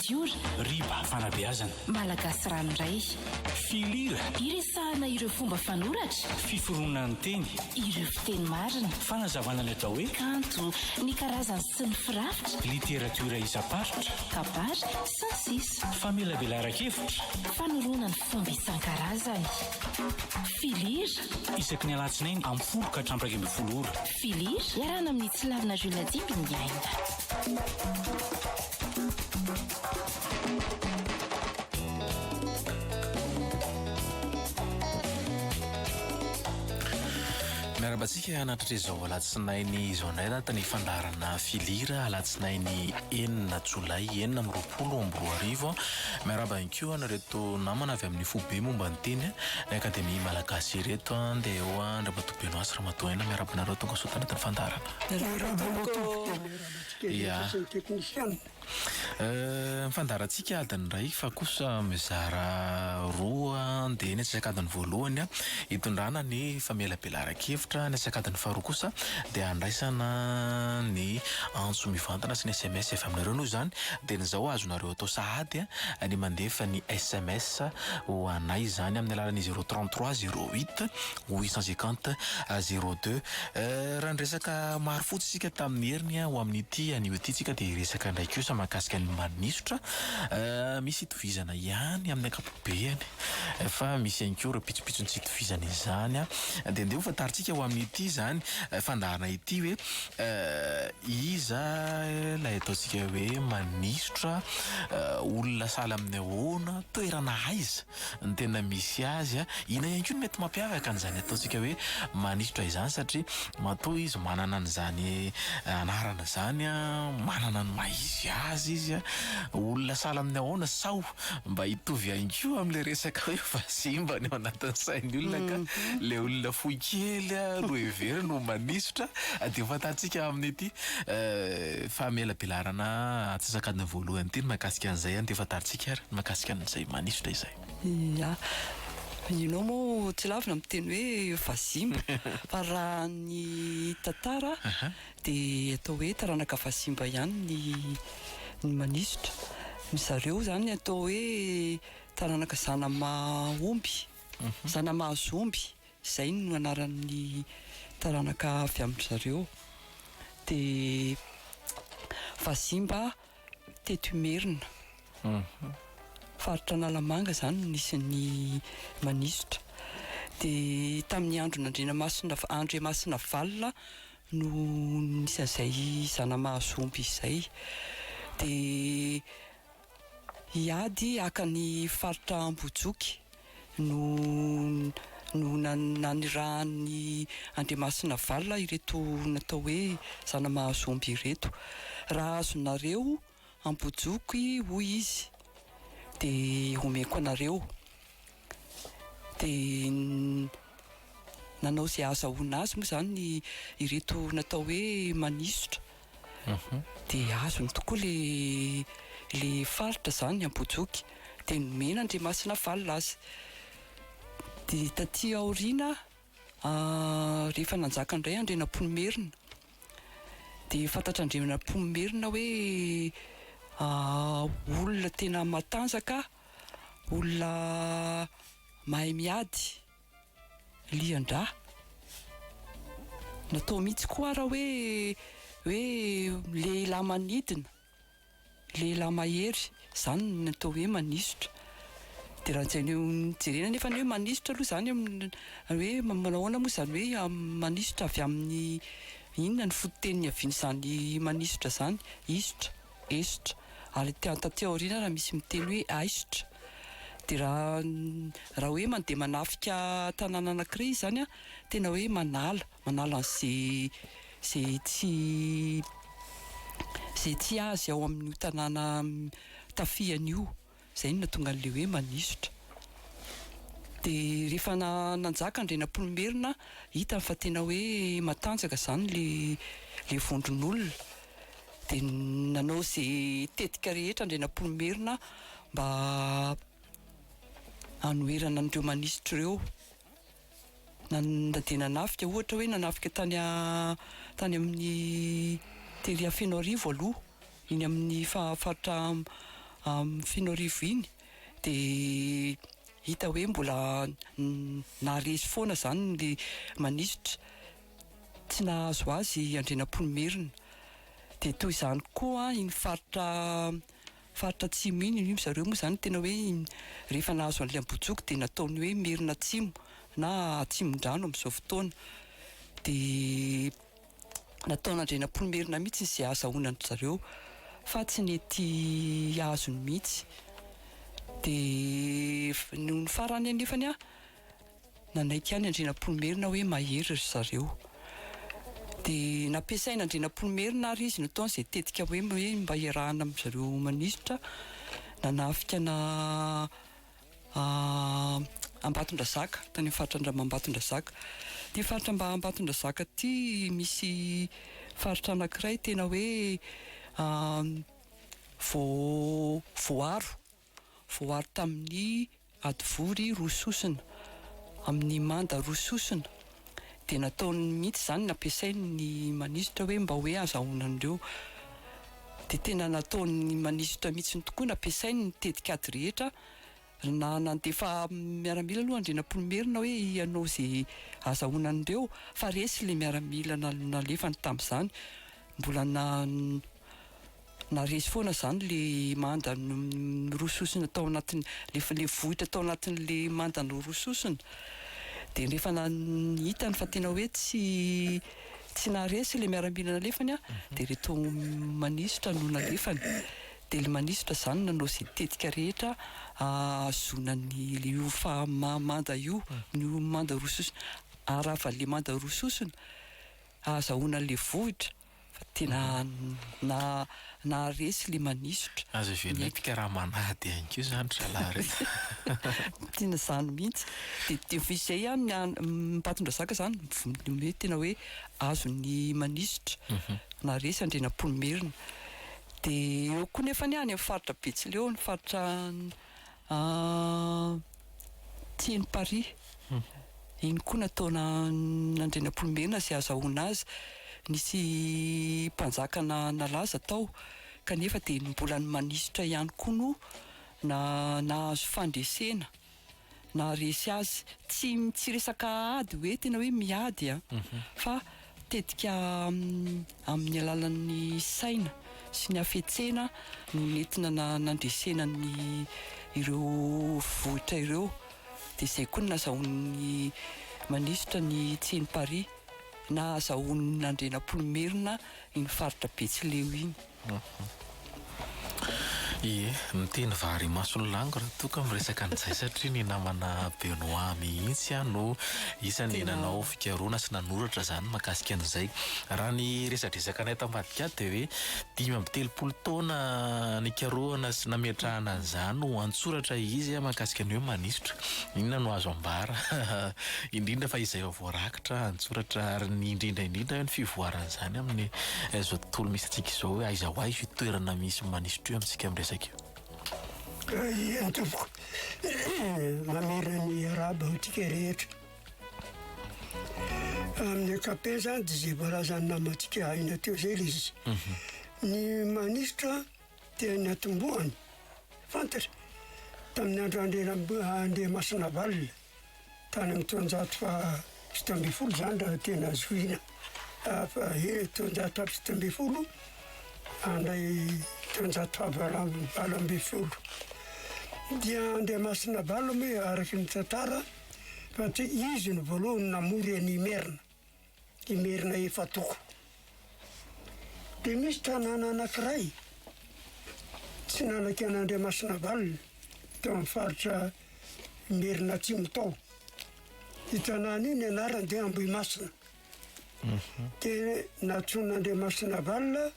natiora riba fanabeazana malagasy ranoray filira iresahana ireo fomba fanoratra fiforonany teny ireo fiteny marina fanazavana ny atao hoe kanto ny karazany sy ny firafitra literatiora isamparitra kabary sansisa famelabelara-kevitra fanorona ny fomba isan-karazany filira isaky ny alatsinainy amin'ny folo ka hatramin'ny 20 ora filira iarana amin'ny tsilavina joladimby ny aina miarabantsika anatratra izao alatsinainy izao indray tany fandarana filira alatsinainy 9 jolay 9 miaraba inkeo anareto namana avy amin'ny fobe momba ny teny ny akademia malagasy reto dia eo andramatobenao asy ramatoaina miarabanareo tonga sotana tany fandarana mifandarantsika adiny ray fa kosa mizara roa dia ny atsakadiny voalohany hitondrana ny famelabelara-kevitra ny atsakadiny faharoa kosa dia andraisana ny antso mivantana sy ny SMS efa aminareo noho izany dia nizao azonareo atao sahady ny mandefa ny SMS ho anay izany amin'ny alalany 033 08 850 02 raha nresaka maro fotsisika tamin'ny heriny ho amin'ity anio ity tsika dia resaka ndraiky io sa mahakasika ny manisotra misy itovizana ihany amin'ny akapobeany fa misy ianko reo pitsopitso ny tsy itovizana izany dia ndeha ho fataritsika ho amin'ity zany fandarana ity hoe iza lay ataontsika hoe manisotra olona sahala amin'ny ahoana toerana aiza ny tena misy azy ina ianko no mety mampiavaka an'izany ataontsika hoe manisotra izany satria matoa izy manana an'izany anarana zany manana ny maizy azy izy olona sahala amin'ny ahoana sao mba hitovy ianko amin'ilay resaka hoe vasimba ny ao anatin'ny sain'ny olona ka le olona fohy kely ro heverina no manisotra dia fantatsika amin'ity famelabelarana atsasakadiny voalohany ity ny mahakasika an'izay dia fantaritsika ary ny mahakasika an'izay manisotra izay inao moa tsy lavina miteny hoe vasimba fa raha ny tantara dia atao hoe taranaka vasimba ihany ny manisotra ny zareo zany atao hoe taranaka zanamaomby zanamahazomby izay no anaran'ny taranaka avy amin'ny zareo dia vasimba tetumerina faritra Nalamanga zany nisy ny manisotra dia tamin'ny Andriamasina Valina no nisy an'izay zanamahazomby izay dia iady aka ny faritra Ambojoky no nanirahan'ny Andriamasina Valina ireto natao hoe zanamahazomby ireto raha azonareo Ambojoky hoy izy dia omeko anareo dia nanao izay azahoana azy moa zany ireto natao hoe manisotra dia azony tokoa le faritra zany Ambojoky dia nomena Andriamasina Valina azy dia taty aoriana rehefa nanjaka indray Andrenamponomerina dia fantatra Andrenamponomerina hoe olona tena matanjaka olona mahay miady liandra natao mihitsy koa raha hoe lehilahy manidina lehilahy mahery zany natao hoe manisotra dia raha njaineo jerena nefa ny hoe manisotra aloha zany hoe manahoana moa zany hoe manisotra avy amin'ny inona ny fototeniny avian'izany manisotra zany isotra esotra ary taty aoriana raha misy miteny hoe aisotra dia raha hoe mandeha manafika tanàna anankiray zany tena hoe manala an'izay tsy azy ao amin'ny tanàna tafiany io izay no natonga an'le hoe manisotra dia rehefa nanjaka Andrenamponomerina hita fa tena hoe matanjaka zany le vondron'olona dia nanao izay tetika rehetra Andrenamponomerina mba hanoherana an'ireo manisotra ireo dia nanafika ohatra hoe nanafika tany amin'ny tery Fenoarivo aloha iny amin'ny faritra finoarivo iny dia hita hoe mbola naharesy foana zany le manisitra tsy nahazo azy andrenam-polomerina dia toy izany koa iny faritra atsimo iny zareo moa zany tena hoe rehefa nahazo an'ilay ambojoko dia nataony hoe merina atsimo na atsimon-drano amin'izao fotoana dia nataon'andrenam-polomerina mihitsy izay azahoana zareo fa tsy nety azony mihitsy dia ny farany anefany nanaiky any andrenam-polomerina hoe mahery ry zareo dia nampiasaina andrenam-polomerina ary izy nataony izay tetika hoe mba iarahana amin'izareo manisitra nanafika Ambatondrazaka tany amin'ny faritra Ambatondrazaka dia faritra Ambatondrazaka ty misy faritra anankiray tena hoe voaro tamin'ny adivory Rososina amin'ny manda Rososina dia nataony mihitsy zany nampiasainy ny manisitra hoe mba hoe azahoana an'ireo dia tena nataony manisitra mihitsy tokoa nampiasainy nitetika ady rehetra na nandefa miaramila aloha andrenam-polomerina hoe ianao izay azahoana an'ireo fa resy ilay miaramila nalefany tamin'izany mbola naresy foana zany le manda Rososina tao anatin'ny le vohitra tao anatin'le manda ny Rososina dia rehefa hitany fa tena hoe tsy naharesy ilay miaramila nalefany dia reto manisitra no nalefany dia le manisitra zany nanao izay tetika rehetra azonany io manda io ny manda Rososina arava le manda Rososina azahoana le vohitra fa tena naharesy le manisitra azo venetika raha manady ihany koa zany zalahy tiana zany mihitsy dia izay ihany Ambatondrazaka zany hoe tena hoe azo ny manisitra naharesy andrenam-polomerina dia eo koa nefa any amin'ny faritra Betsileo ny faritra Tieny Paris iny koa nataona andrenam-polomerina izay azahoana azy nisy mpanjaka nalaza tao kanefa dia mbola ny manisitra ihany koa no nahazo fandresena naharesy azy tsy resaka ady hoe tena hoe miady fa tetika amin'ny alalan'ny saina sy ny hafetsena no nentina nandresena ny ireo vohitra ireo dia izay koa no nazahoan'ny manisitra ny Tieny Paris na azahoan'ny andrenam-polomerina iny faritra Betsileo iny ie miteny vary masony lango raha toka miresaka an'izay satria ny namana Benoît mihitsy no isany nanao fikaroana sy nanoratra zany mahakasika an'izay raha ny resadresaka anay tambadikady dia hoe 5 taona nikaroana sy nametrahana an'izany no antsoratra izy mahakasika ny hoe manisitra inona no azo ambara indrindra fa izay voarakitra antsoratra ary ny indrindra hoe ny fivoaran'izany amin'ny zao tontolo misy atsika izao hoe aiza ho aiza toerana misy manisitra io amintsika miresaka Antoko mamerina ny araba hotika rehetra amin'ny ankapobeny zany dia izay voalazany namantsika aina teo izay ilay izy ny manisitra dia natombohany fantatra tamin'ny andro Andriamasina Valina tany amin'ny 370 zany raha tena zoina fa 370 andray 320 dia Andriamasina Valina hoe araky ny tantara fa izy ny voalohany namory any Imerina efatoko dia misy tanàna anankiray tsy nanaky an'Andriamasina Valina teo amin'ny faritra Imerina atsimo tao io tanàna iny anarany dia Ambohimasina dia natsoin'Andriamasina Valina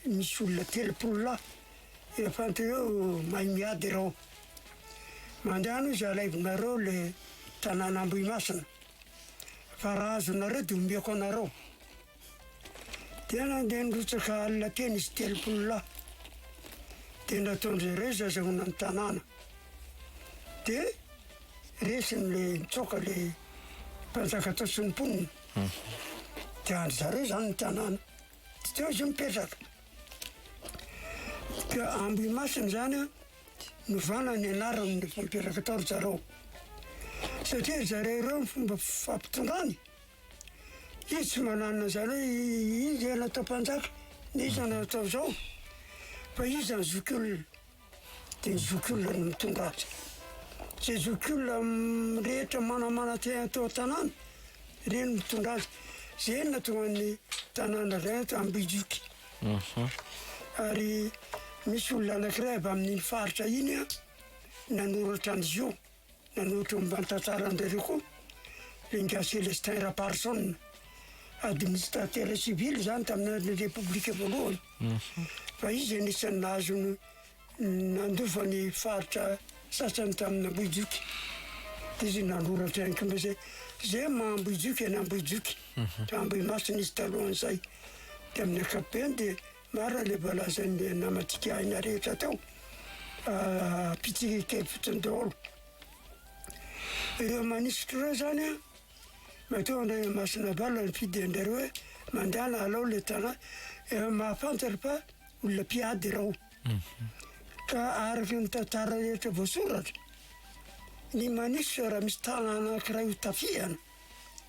misy olona 30 efa anteo mahay miady ireo mandehana izy alaivonareo le tanàna Ambohimasina fa raha azonareo dia omeko anareo dia nandeha nirotsaka alina teny izy 30 dia nataon'izay ireo izy azahoana ny tanàna dia resiny le nitsoka le mpanjaka tao sy ny mponina dia andry zareo zany ny tanàna dia teo izy mipetraka ka Ambohimasina zany novana ny anarany fampiaraka tao ry zareo satria zareo reo fomba fampitondrany izy tsy mananina zany hoe izy anatao mpanjaka na izy anatao zao fa izy any zokiolona dia ny zokiolona no mitondra azy zay zokiolona rehetra manamana atao tanàna reny mitondra azy zay natonga ny tanàna ray Ambohijoky ary misy olona anankiray avy amin'iny faritra iny a nanoratra an'izy io nanoratra momba ny tantaran'ireo koa Lenga Célestin Raparson administrateur civil zany tamin'ny repoblika voalohany fa izy anisan'ny nahazo nandofa ny faritra sasany tamin'ny Ambohijoky dia izy nanoratra ihany koa zay Ambohijoky any Ambohijoky Ambohimasina izy talohan'izay dia amin'ny ankapobeny dia mara le balazan'ny namatika aina rehetra tao pitsika fotsiny daholo ireo manisitry reo zany a matoa ndray Masina Bala ny fidian'ireo hoe mandana alao le tanà mahafantatra fa olona mpiady reo ka araka ny tantara rehetra voasoratra ny manisitra raha misy tanàna anankiray ho tafihana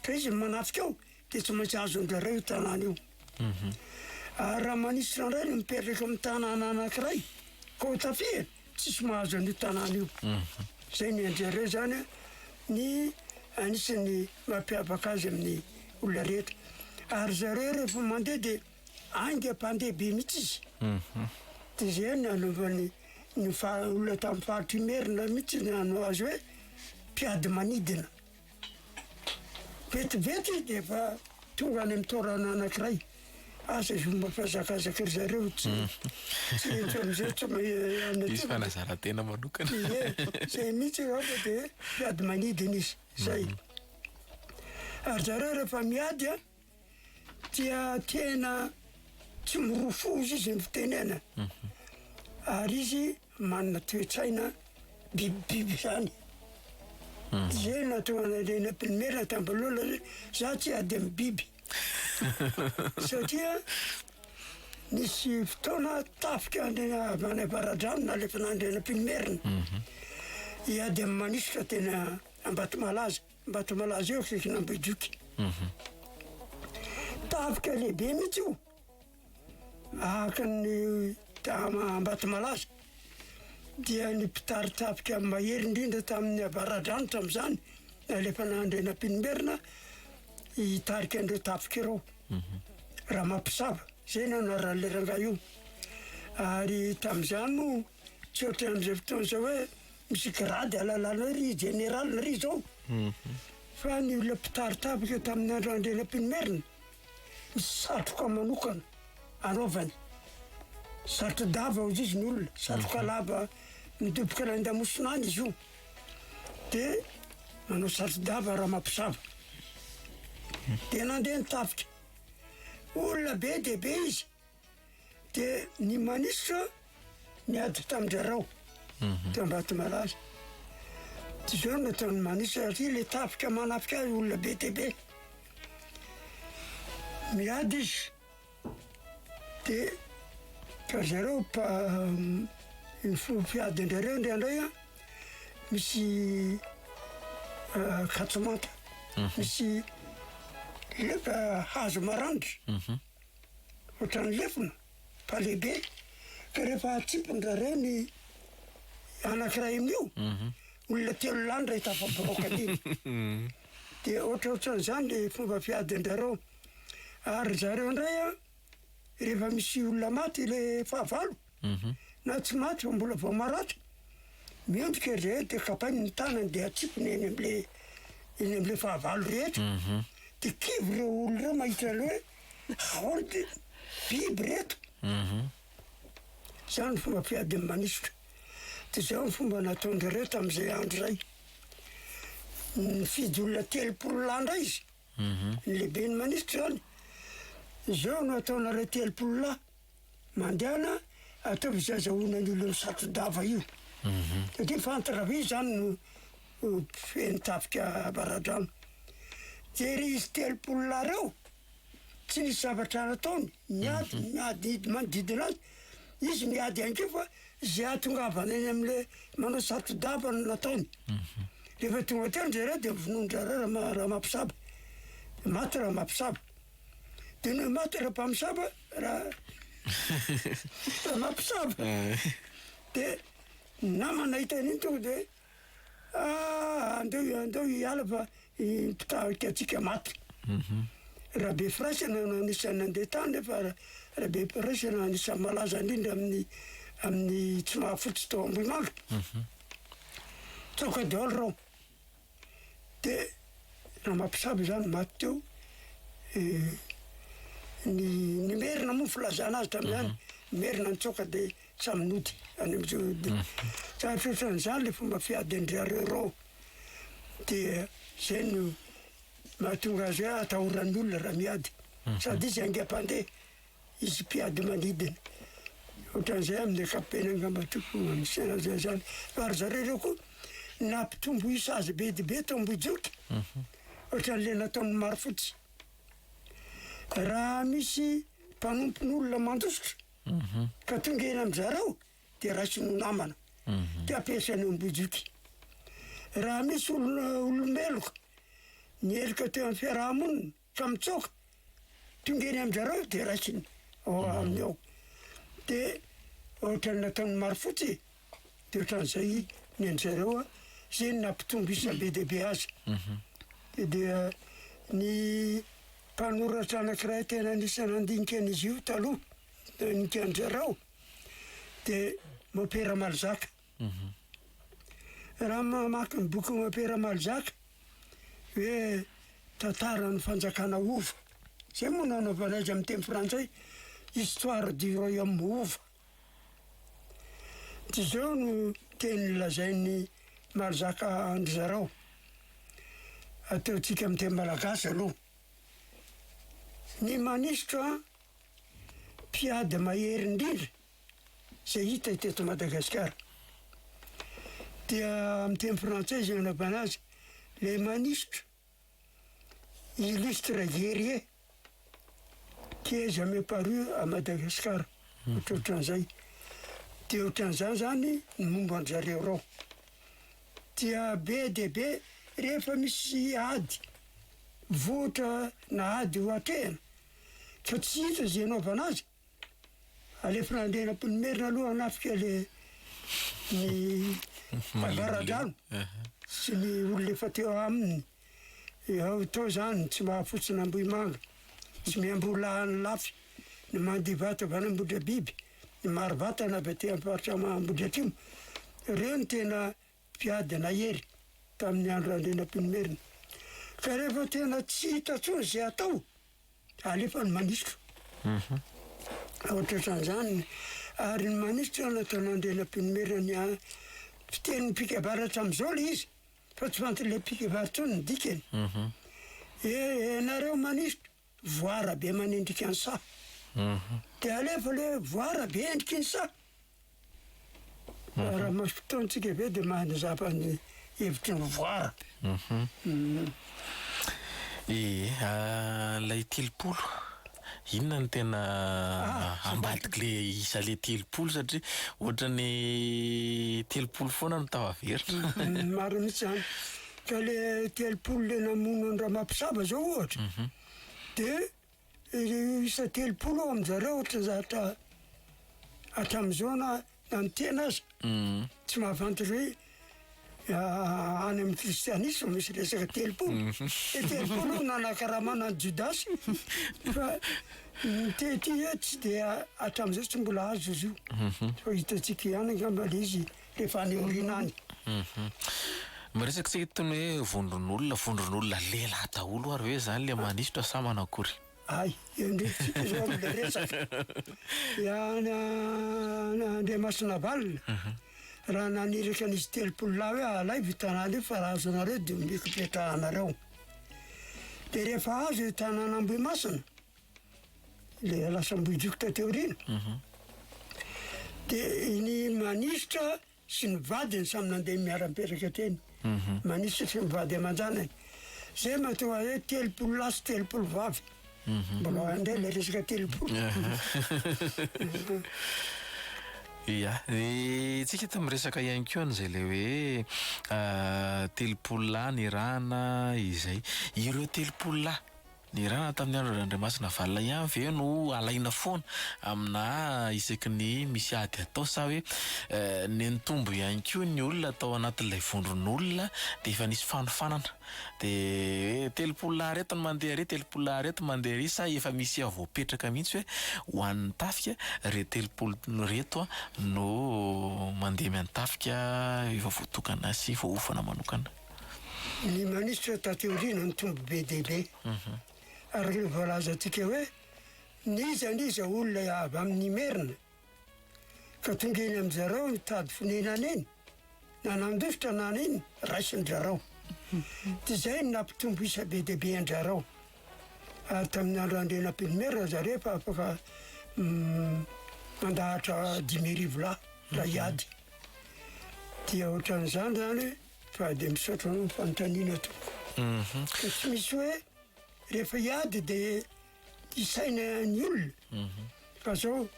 ka izy manafika ao dia tsy maintsy azon'ireo io tanàna io ary raha manisitra indray no mipetraka amin'ny tanàna anankiray ka ho tafihana tsisy mahazo an'io tanàna io zay ny anjareo zany a ny anisan'ny mampiavaka azy amin'ny olona rehetra ary zareo rehefa mandeha dia aingam-pandeha be mihitsy izy dia zay ny anaovany ny olona tamin'ny faritra Imerina mihitsy ny anao azy hoe mpiady manidina vetivety dia efa tonga any amin'ny taorana anankiray asa izy fomba fazakazaka ry zareo tsy am'izay tsy izy fanazarantena manokana zay mihitsy rafa dia mpiady manidina izy zay ary zareo rehefa miady a dia tena tsy mirofo izy ny fitenena ary izy manana toetsaina bibibiby zany zay natonga nalena ampilimerina tambalola za tsy ady amin'ny biby satria nisy fotoana tafika avany avaradrano na lefa nandrena ampilimerina iady amin'ny manisitra tena Ambatomalaza eo akaiky Ambohijoky tafika lehibe mihitsy io ahaka ny Ambatomalaza dia ny mpitary tafika mahery indrindra tamin'ny avaradrano tamin'izany alefa nandrena ampilimerina hitarika andreo tafika ireo raha mampisava zay no anaran'le rangahy io ary tamin'izany no tsy ohatra amin'izay fotoana zao hoe misy grady alalana ry général ry zao fa ny olona mpitary tafika tamin'ny andro andrena ampilimerina misy satroka manokana anaovany satro-dava ozy izy ny olona satroka lava midoboka lan-damosina any izy io dia manao satro-dava raha mampisava dia nandeha ny tafika olona be dia be izy dia ny manisitra niady tamin-drarao teo Ambatomalaza ty zao nataony manisitra satria le tafika manafika azy olona be dia be miady izy dia ka zareo fiady andrareo indraindray a misy katsomanta misy hazo maranitra ohatrany lefona fa lehibe ka rehefa atsipondrareo ny anankiray amin'io olona telo landra hitafaborokaty dia ohatraohatran'izany le fomba fiady andrareo ary zareo indray a rehefa misy olona maty le fahavalo na tsy maty fa mbola vao maratra miondrika ry dia kapainy ny tanany dia atsipony eny am'le fahavalo rehetra dia kivy reo olo reo mahitra le hoe ahoana dia biby reto zany fomba fiady amin'ny manisitra dia zao ny fomba nataon'ireo tamin'izay andro zay nifidy olona 300 lahy izy ny lehibe ny manisitra zany zao no ataonareo 300 lahy mandehana ataovy zazahoana ny olona satro-dava io satria fantarave zany no feny tafika avaradrano dia ry izy 300 lahy reo tsy nisy zavatra nataony miady manodidina azy izy miady anke fa zay atongavana eny am'le manao sato-davana nataony rehefa tonga teny zareo dia mivonondra raha mampisaba maty raha mampisaba dia no maty raha mpamosaba raha mampisaba dia namana hitan'iny tonga dia andeo hiala fa mpitahika atsika maty raha be firaisana no anisany nandeha tany nefa raha be firaisana anisany malaza indrindra amin'ny tsy mahafotsy tao Ambohimanga tsoka daholo rao dia raha mampisaba zany maty teo ny merina moa filazana azy tamin'izany merina nitsoka dia saminody any am'izao tsatrotran'izany le fomba fiady andriareo rao dia zay no mahatonga azy hoe atahoran'ny olona raha miady sady izy angam-pandeha izy mpiady manidina ohatran'izay amin'ny ankapobeny angamba toko misena zay zany fa ary zareo reo koa nampitombo isa azy be dia be tao Ambohijoky ohatran'le nataon'ny Marofotsy raha misy mpanompon'olona mandosotra ka tonga eny am'zareo dia raisiny namana dia ampiasainy Ambohijoky raha misy olomeloka ny eloka teo amin'ny fiarahamonina ka mitsoka tonga eny am'zareo dia raisiny amin'ny ao dia ohatrany nataon'ny Marofotsy dia ohatran'izay ny an'zareo zay ny nampitombo isa be dehibe azy dia ny mpanoratra anankiray tena anisany andinika an'izy io taloha nikan'zareo dia Mopera Malzaka raha mamaky ny boky Mopera Malzaka hoe tantara ny fanjakana ova zay moa nanaovana azy amin'ny teny frantsay histoire du royaume ova dia zao no teny lazain'ny Malzaka andry zareo ataotsika amin'ny teny malagasy aloha ny manisitra mpiady mahery indrindra zay hita teto Madagasikara dia amin'ny teny frantsay zay anaovana azy le manisitra illustre guerrier qui est jamais paru à Madagascar ohatran'izay dia ohatran'izany zany ny momba an'zareo rao dia be dia be rehefa misy ady voatra na ady ho atrehana fa tsy hita zay anaovana azy alefina andena mpinimerina aloha anafika le ny mpangaradrano sy ny olona efa teo aminy ao tao zany tsy mahafotsiny Ambohimanga tsy miambolahany lafy ny mandivata vanambodra biby ny marovatana avy aty amin'ny faritra Ambodra Atrimo reo ny tena mpiady nahery tamin'ny andro andena mpinimerina ka rehefa tena tsy hita tsony zay atao alefa ny manisitra ohatran'izany ary ny manisitra nataony andena mpinimerina ny fitenin'ny mpikabaratra am'izao le izy fa tsy fanty le mpikabaratra ny dikany nareo manisitra voara be manendrika ny sa dia alefa le voara be endriky ny sa raha masy fotoantsika be dia mahanazapany hevitry ny voara lay telopolo inona ny tena ambadiky le isa le telopolo satria ohatrany telopolo foana no tavaveritra maro mihitsy zany ka le telopolo le namono ny raha mampisaba zao ohatra dia isa telopolo ao amin'zareo ohatra zatra hatram'izao na ny tena azy tsy mahafantatry hoe any amin'ny kristianisme misy resaka telopolo telopolo nanakaramana ny Jodasy fa tety tsy dia hatram'izao tsy mbola azo izy io fa hitatsika ihany angamba le izy rehefa aneoriana any miresaka tsika tony hoe vondron'olona lehilahy daholo ary hoe zany le manisitra sa manakory ay ndretsika zao am'le resaka Andriamasina Valina raha naniraka an'izy telopolo lahy hoe alay vitanany io fa raha azo anareo dia omeko petrahanareo dia rehefa azo io tanàna Ambohimasina le lasa Ambohijoky tateoriana dia ny manisitra sy ny vadiny samy nandeha miara-mipetraka teny manisitra sy ny vady aman-janany zay mahatonga hoe telopolo lahy sy telopolo vavy mbola andray le resaka telopolo ia tsika eto miresaka ihany koa n'izay le hoe telopolo lahy ny rana izay ireo telopolo lahy ny rana tamin'ny andro Andriamasina valina ihany ve no alaina foana amina isaky ny misy ady atao sa hoe ny tombo ihany koa ny olona atao anatin'ilay vondron'olona dia efa nisy fanofanana dia telopolo lahy reto no mandeha re telopolo lahy reto mandeha ry sa efa misy voapetraka mihitsy hoe ho an'ny tafika re telopolo reto no mandeha miantafika efa voatokana sy voaofana manokana. Ny manisitra tateoriana ny tombo be dehibe araka ny voalazatsika hoe niza olona avy amin'ny merina ka tonga eny amin'izareo mitady fonenana eny na nandofotra nana iny raisin-drarao dia izay no nampitombo isa be dehibe an-drarao ary tamin'ny andro andrenam-pinomerina zareo fa afaka mandahatra 10,000 lahy raha iady dia ohatran'izany zany fa dia misaotra no fanontaniana tompo ka tsy misy hoe rehefa iady dia isaina ny olona fa zao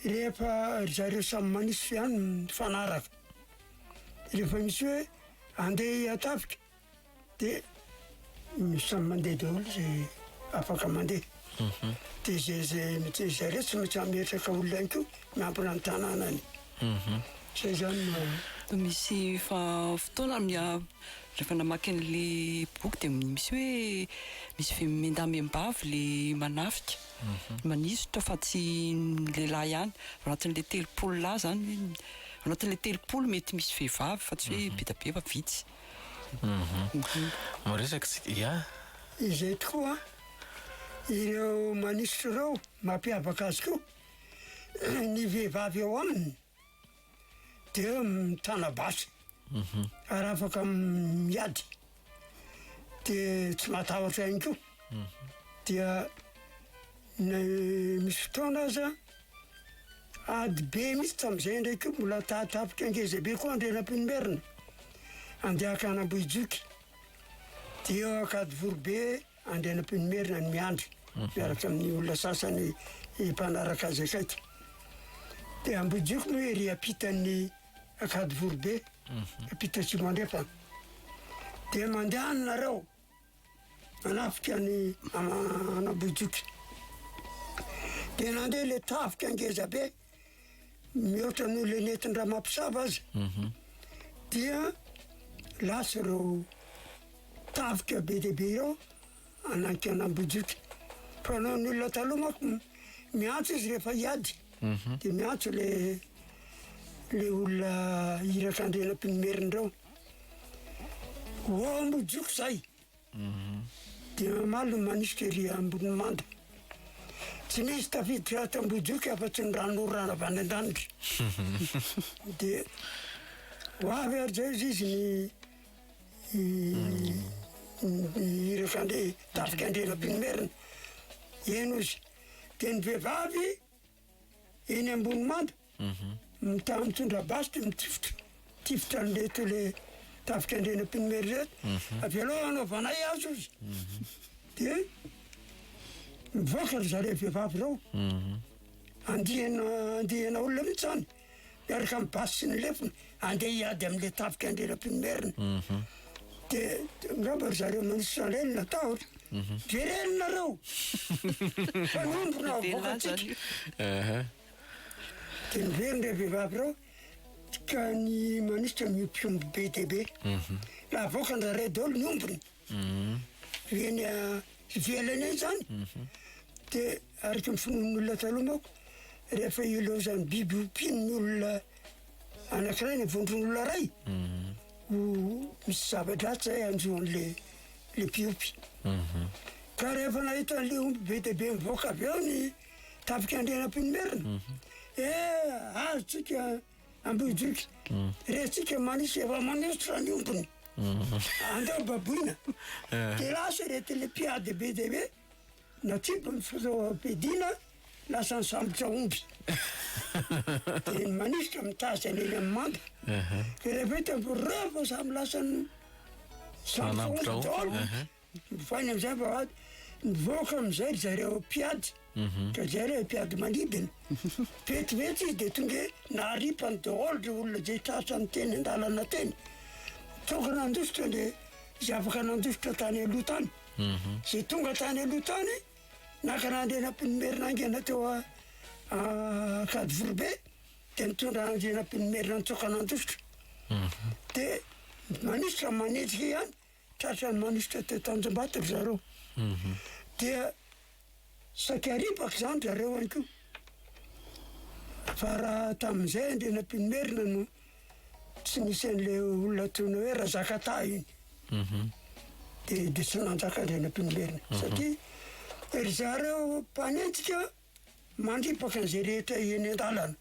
rehefa zareo samy manisy ihany mifanaraka rehefa misy hoe andeha hiatafika dia samy mandeha daholo zay afaka mandeha dia zay zareo tsy maintsy ametraka olona ihany koa miampina ny tanànany zay zany misy fotoana rehefa namaky an'le boky dia misy hoe misy mendamembavy le manafika manisotra fa tsy lehilahy ihany anatin'le telopolo lahy zany anatin'le telopolo mety misy vehivavy fa tsy hoe be da be fa vitsy Maresaka ia izay tokoa ireo manisitra ireo mampiavaka azy koa ny vehivavy eo aminy dia mitana basy ary afaka miady dia tsy matahotra ihany koa dia misy fotoana aza ady be misy tamin'izay ndraiky mbola tatapika angeza be koa andrenam-pinomerina andehaka anambohijoky dia eo akady vorobe andrenam-pinomerina ny miandry miaraka amin'ny olona sasany mpanaraka azy akaiky dia ambohijoky moa ery ampitan'ny akady vorobe apita Tsimandrefa dia mandehana nareo manafika ny anambohijoky dia nandeha le tafika angeza be mihoatra n'olona nentin-draha mampisava azy dia lasa ireo tafika be dehibe ireo ananika anambohijoky fa nao ny olona taloha manko miantso izy rehefa iady dia miantso le olona iraka andrenam-pinomerina ireo ho ambohijoky zay dia malo manisika ery ambony manda tsy nisy tafiditra ato ambohijoky afa-tsy ny ranorana avy any an-danitra dia ho avy ary zay izy ny iraka tafika andrenam-pinomerina eno izy dia ny vehivavy eny ambony manda mitondra basy dia mitifitra n'leto le tafika andrenam-pinomerina reto avy aloha anaovana azo izy dia mivoaka ry zareo vehivavy reo andihana olona mihitsy any miaraka amin'ny basy sy ny lefona andeha hiady amin'le tafika andrenam-pinomerina dia ngamba ry zareo manisy sandrainy natahotra verenonareo fa nombona avoakatsika dia niveriny re vehivavy reo ka ny manisitra miompiomby be dehibe la avoakany zareo daholo ny ombony eny velany eny zany dia araka ny finoan'olona taloha manko rehefa ilo zany biby ompiany olona anankiray ny vondron'olona ray ho misy zava-dratsy zay anjoan'le mpiopy ka rehefa nahita an'le omby be dehibe mivoaka avy eo ny tafika andrenam-pinomerina azotsika ambohijoky retsika manisy efa manisitra ny ombony andeo baboina dia lasa rety le mpiady be dehibe natribo ny fitaovam-piadiana lasa ny sambotra omby dia manisitra mitazy aneny amin'ny manda ka rehefa hita rehefa samy lasa ny sambotra omby daholo mifainy am'izay fa mivoaka am'izay ry zareo mpiady ka zay re mpiady manidina vetivety izy dia tonga hoe naharipany daholo re olona zay trasany teny an-dalana teny tonga nandositra dia izy afaka nandositra tany aloha tany zay tonga tany aloha tany naka nandrena mpinimerina angena teo kady vorobe dia mitondra nandrena mpinimerina nitsoka nandositra dia manisitra manetsika ihany tratrany manisitra teo Tanjombato ry zareo dia sakaripaka zany zareo any koa fa raha tamin'izay andrena mpinimerina no tsy nisy an'le olona toina hoe razakata iny dia tsy nanjaka andrena mpinimerina satria ry zareo mpanenjika mandripaka an'izay rehetra eny an-dalana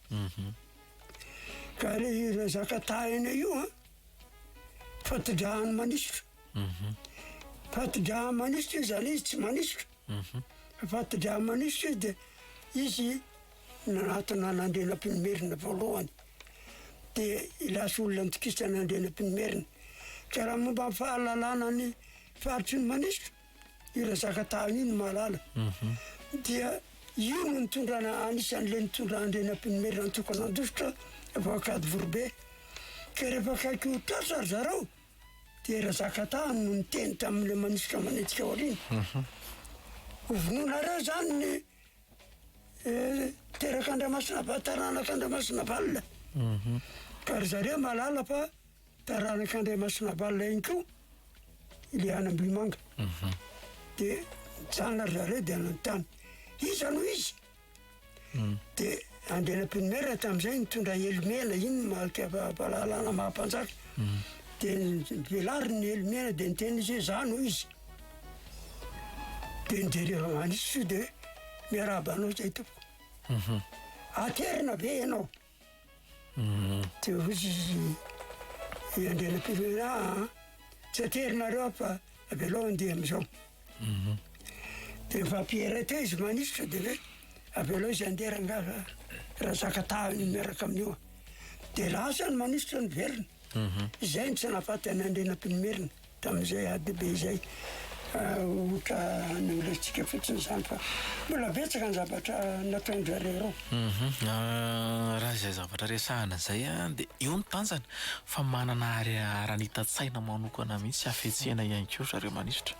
ka re razakata eny io fatidrahany manisitra fatidrahany manisitra zany izy tsy manisitra fatidrahany manisitra izy dia izy nanatona nandrena mpinimerina voalohany dia ilasy olona mitokisitra nandrena mpinimerina ka raha momba fahalalana ny faritry ny manisitra io razakatahiny iny mahalala dia io no nitondrana anisan'le nitondra andrena mpinimerina nitokana andositra avakady vorobe ka rehefa kaiky ho tratra ry zareo dia razakatahiny no niteny tamin'le manisitra manetsika ao aliny ovononareo zany ny teraka Andriamasina taranaka Andriamasina valina ka ry zareo malala fa taranaka Andriamasina valina iny koa ile anambilimanga dia jana ry zareo dia nanontany iza no izy dia andrena mpinimerina tamin'izay nitondra elomena iny malika fahalalana mahampanjaka dia velary ny elomena dia niteny izy hoe za no izy dia nijereva manisitra dia miaraba anao zay tompoko aterina be ianao dia ozy izy andrena mpinimerina tsy aterinareo fa avelao andeha am'izao dia mifampiera teo izy manisitra dia hoe avelao izy andera nga razakatahiny miaraka amin'io dia lasa ny manisitra ny velona izay ny tsy nahafaty any andrena mpinimerina tamin'izay ady be izay ohatra nolatsika fotsiny zany fa mbola betsaka ny zavatra nataondrareo raha izay zavatra resahana zay dia io ny tanjany fa manana aranita-tsaina manokana mihitsy afetsena ihany koa zareo manisitra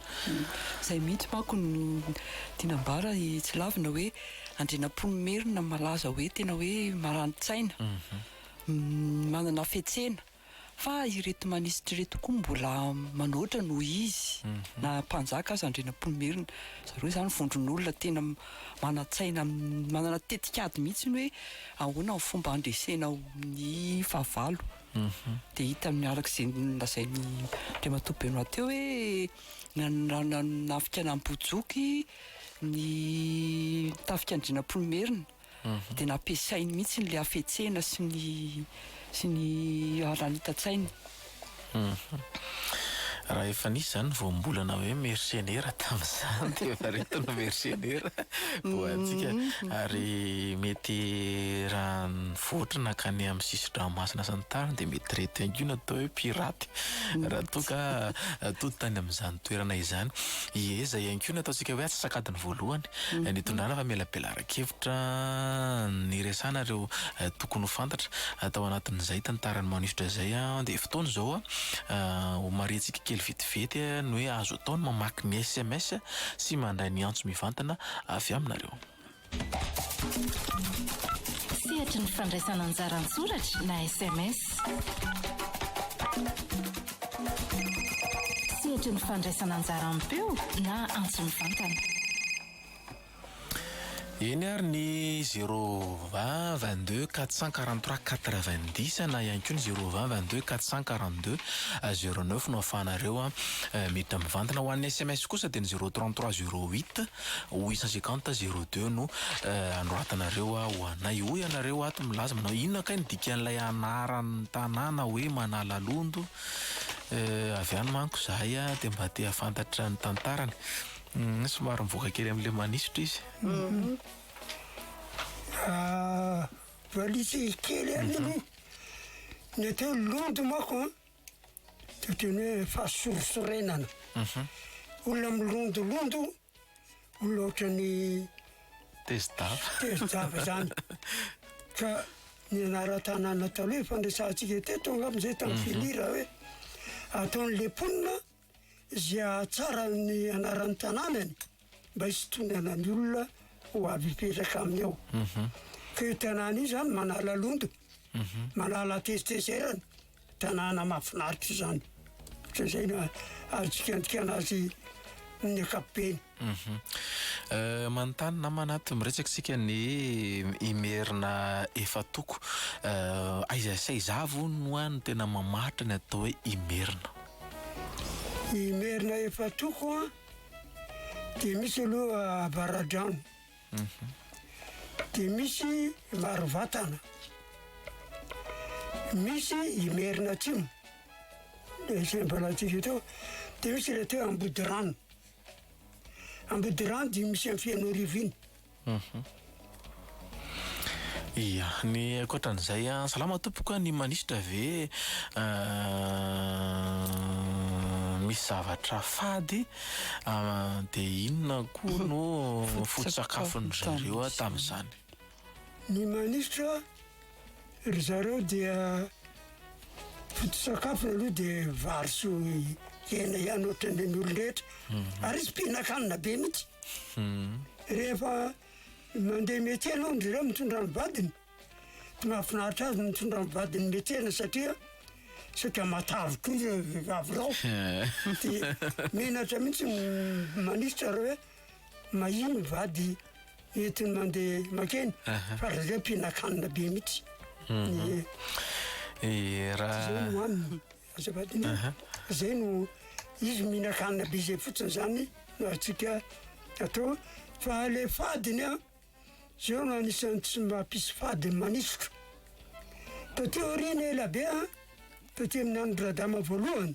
zay mihitsy manko no tinambara tsy lavina hoe andrena mpinimerina malaza hoe tena hoe marani-tsaina manana afetsena fa ireto manisitra reto koa mbola manoatra noho izy na mpanjaka azy andrena mpinimerina zareo zany vondron'olona tena manatsaina manana tetikady mihitsy ny hoe ahoana ny fomba andresena ny fahavalo dia hita miarak'izay lazainy Andriamatoa teo hoe nafika nambojoky ny tafika andrena mpinimerina dia nampiasainy mihitsy n'le afetsena sy ny aranita-tsainy raha efa nisy zany voambolana hoe mercenaire tamin'izany dia efa retona mercenaire boantsika ary mety raha nivoatra nakany amin'ny sisin-dranomasina sy ny tariny dia mety reto ihany koa natao hoe piraty raha toka tody tany amin'izany toerana izany ieza ihany koa nataontsika hoe atsasakadiny voalohany nitondrana fa melabelara-kevitra ny resana ireo tokony ho fantatra atao anatin'izay tantarany manisitra zay dia fotoana zao mariantsika kely vetivety no hoe azo ataony mamaky ny SMS sy mandray ny antso mivantana avy aminareo sehatra ny fandraisana anjara an-tsoratra na SMS sehatra ny fandraisana anjara am-peo na antso mivantana eny ary ny 020 22 443 90 na ihany koa ny 020 22 442 09 no ahafahanareo mety mivantana ho an'ny SMS kosa dia ny 033 08 850 02 no anoratanareo ho anay hoy ianareo ato milaza manao inona kay ny dikan'ilay anaran'ny tanàna hoe Manalalondo avy any manko zahay dia mba te hafantatra ny tantarany somary mivoaka kely amin'le manisitra izy valitsy kely any aloha ny atao londo mako totrany hoe fahasorosorenana olona milondolondo olona ohatrany tezidava zany ka ny anara-tanàna taloha fandraisantsika teto am'izay tamin'ny filira hoe ataon'le mponina zay tsara ny anaran'ny tanànany mba hisotonana ny olona ho avy hipetraka aminy ao ka io tanàna io zany manala londo manala tezitezerana tanàna mahafinaritra zany sa zay no azontsika andika anazy ny akapobeny manontany namana to miresaka sika ny imerina efatoko aizaizavo no a no tena mamatra ny atao hoe imerina imerina efatoko a dia misy aloha avaradrano dia misy marovatana misy imerina atsimo izay mbola tsika teo dia misy le teo ambodirano ambodirano dia misy amin'ny fianorivo iny ia ny akoatran'izay a salama tompoka ny manisitra ve misy zavatra fady dia inona koa no foto-tsakafon'zareo tamin'izany ny manisitra ry zareo dia foto-tsakafony aloha dia vary so hena ihany ohatran'ny olon-drehetra ary izy mpihinakanina be mihitsy rehefa mandeha mety anao ndry reo mitondra ny vadiny ty mahafinaritra azy mitondra ny vadiny metena satria matavitra izy vehivavy rao dia menatra mihitsy manisitra reo hoe mahino vady entiny mandeha makeny fa ry reo mpihinakanina be mihitsy zay no aminy azavadiny zay no izy mihinakanina be zay fotsiny zany no atsika atao fa le fadiny a zao no anisany tsy mampisy fady manisitra tateo orina ela be a tateo amin'ny andro-radama voalohany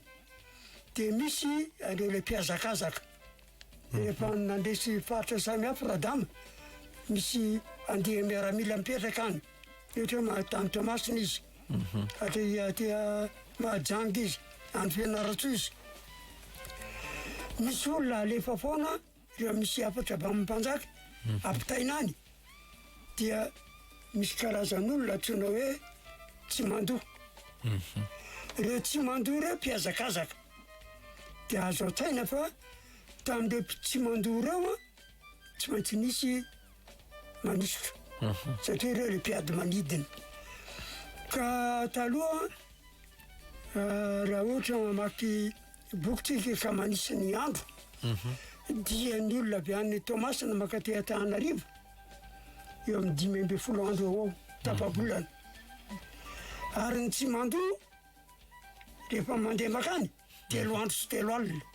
dia misy aleo le mpiazakazaka rehefa nandesy faritra samy hafa radama misy andeha miaramila mipetraka any ohatra mahatany tomasina izy atia mahajangy izy any fianaratsoa izy misy olona alefa foana reo misy afatra bamimpanjaka ampitaina any dia misy karazan'olona atsona hoe tsy mandoha reo tsy mandoha reo mpiazakazaka dia azo ataina fa tamin'ireo tsy mandoha reo a tsy maintsy nisy manisitra satria reo le mpiady manidina ka taloha raha ohatra mamaky bokytsika ka manisy ny andro dia ny olona avy an'ny tomasina makaty Antananarivo eo amin'ny 5 andro ao tapabolana ary ny tsy mandoha rehefa mandeha makany 3 andro sy 3 alina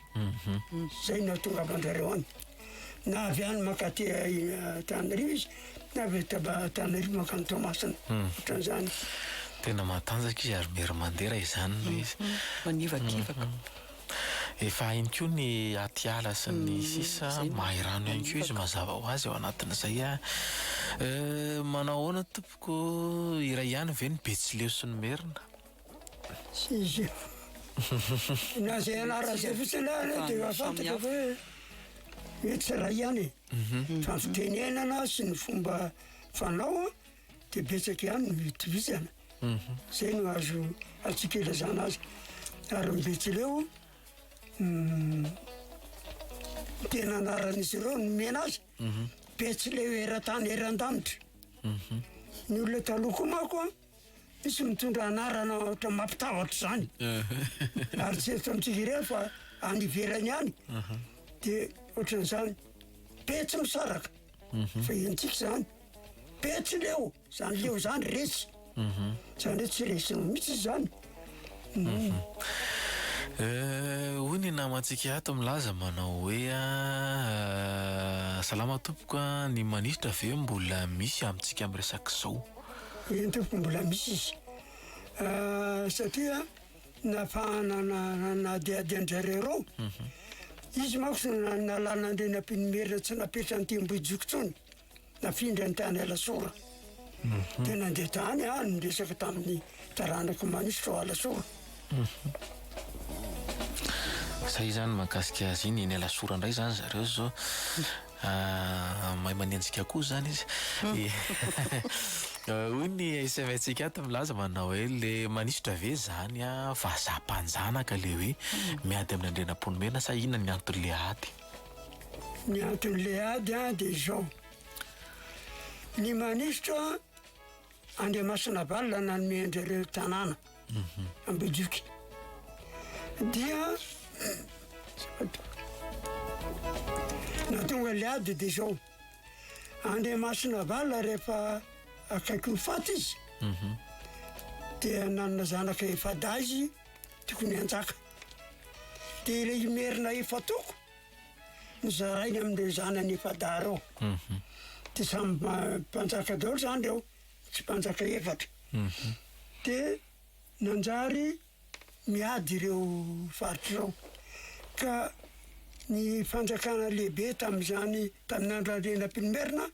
zay no tonga avandrareo any na avy any makaty Antananarivo izy na avy Antananarivo makany tomasina ohatran'izany tena matanjaka izy ary mery mandera izany noho izy manivakivaka efa iny koa ny atiala sy ny sisa mahay rano ihany koa izy mazava ho azy ao anatin'izay a manao ahoana tompoko iray ihany ve ny Betsileo sy ny Merina izy na zay anara zay fotsiny dia afantatra hoe mety ray ihany fa fitenenana sy ny fomba fanao dia betsaka ihany no itovizana zay no azo atsika ilazana azy ary ny Betsileo tena anaran'izy ireo no mena azy Betsileo eran-tany eran-danitra ny olona taloha koa mako a misy mitondra anarana ohatra mampitahotra zany ary tsy eto amintsika ireo fa any ivelany any dia ohatran'izany petsy misaraka fa entsika zany Betsileo zany leo zany resy zany hoe tsy resy mihitsy zany hoy ny namantsika ato milaza manao hoe salama tompoko ny manisitra ve mbola misy amintsika amin'resaka zao eny tompoko mbola misy izy satria nafahana nadiadian-jareo reo izy manko sy nalana andre nampinimerina tsy napetra ny tembojoko tsony nafindra ny tany alasora dia nandeha tany any resaka tamin'ny taranako manisitra ao alasora zay zany mahakasika azy iny eny alasora indray zany zareo zao mahay manenjika koa zany izy. Hoy ny SMS-tsika ato milaza manao hoe le manisitra ve zany a vazaha-panjanaka le hoe miady amin'ny andrenam-ponomena sa inona ny anton'le ady? Ny anton'le ady a dia izao. Ny manisitra Andriamasina Valina nanome anjareo tanàna Ambohijoky. Dia na tonga le ady dia izao. Andriamasina Valina rehefa akaiky ho faty izy dia nanana zanaka efada izy tokony hanjaka. Dia ilay merina efatoko nizarainy amin'ilay zanany efada reo. Dia samy mpanjaka daholo zany reo, tsy mpanjaka efatra. Dia nanjary miady ireo faritra ireo. Ka ny fanjakana lehibe tamin'izany tamin'ny andro andrenam-pinomerina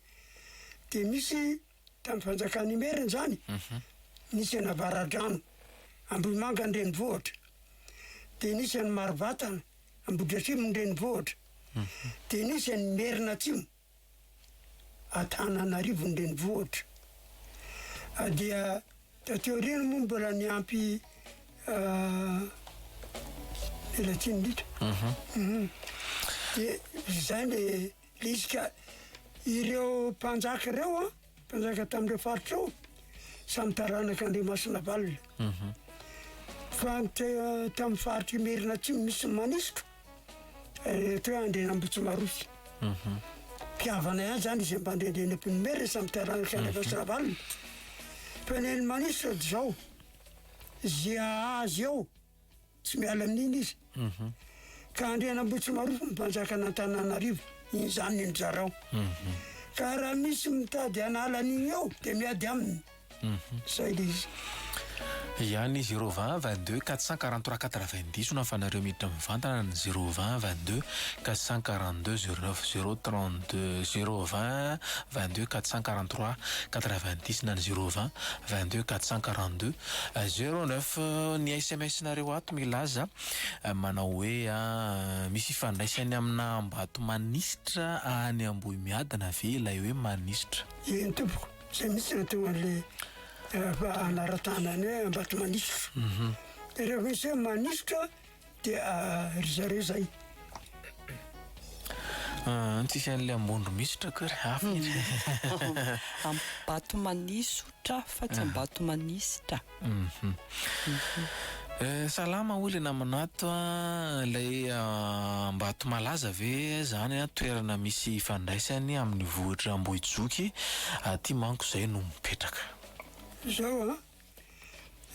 dia misy tamin'ny fanjakana Imerina zany nisy any Avaradrano Ambohimanga ny renivohitra, dia nisy any Marivatana Ambohidratrimo ny renivohitra, dia nisy any Merina Atsimo Antananarivo ny renivohitra. Dia tateo reny moa mbola niampy Elatsindritra. Dia izay le izy ka ireo mpanjaka ireo a, mpanjaka tamin'ireo faritra ireo samy taranaka Andriamasina Valina. Fa tamin'ny faritra Merina Atsimo misy manisitra rehetra hoe Andrenambohitsimarosy. Mpiavana ihany zany izy ambandrendrenam-pinomerina samy taranaka Andriamasina Valina. Fa ny manisitra zao zia azy eo tsy miala amin'iny izy. Ka Andrenambohitsimarosy mpanjaka n'Antananarivo, iny zany ny zareo. Ka raha misy mitady hanala an'iny eo dia miady aminy. Zay le izy. Ihany 020 22 443 90 no afanareo miditra mivantana ny 020 22 442 09 032 020 22 443 90 na ny 020 22 442 09. Ny SMS nareo ato milaza manao hoe misy ifandraisany amina Ambato manisitra any Ambohimiadana ve ilay hoe manisitra? Eny tompoko, zay misy na tonga le anaratana hoe Ambato manisitra. Dia rehefa misy hoe manisitra dia ry zareo zay. Tsisy an'ilay ambondro misitra kory hafa Ambato manisotra fa tsy Ambato manisitra. Salama oly namanato ilay Ambato malaza ve zany toerana misy ifandraisany amin'ny vohitra Ambohijoky aty manko zay no mipetraka. Zao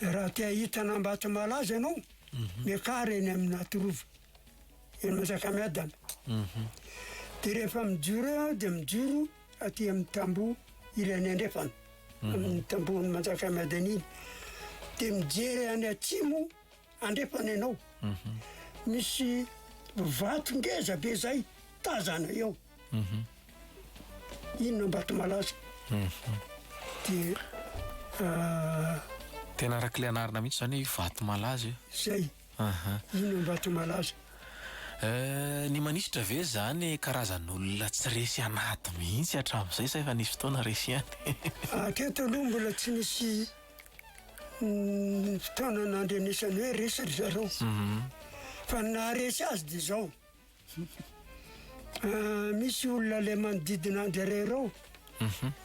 raha tia hitana Ambato malaza ianao miakary eny amin'ny Atorova eny Manjakamiadana. Dia rehefa mijoro dia mijoro aty amin'ny tamboho ilany andrefana amin'ny tambohon'ny Manjakamiadana iny. Dia mijery any atsimo andrefana ianao. Misy vato ngeza be zay tazana eo. Ino Ambato malaza. Dia tena arak'ilay anarana mihitsy zany vato malaza. Zay. Ino Ambato malaza. Ny manisitra ve zany karazan'olona tsy resy anaty mihitsy hatramin'izay sa efa nisy fotoana resy ihany? Aketo aloha mbola tsy nisy fotoana nandrenesany hoe resy ry zareo. Fa naharesy azy dia zao. Misy olona le manodidina anjareo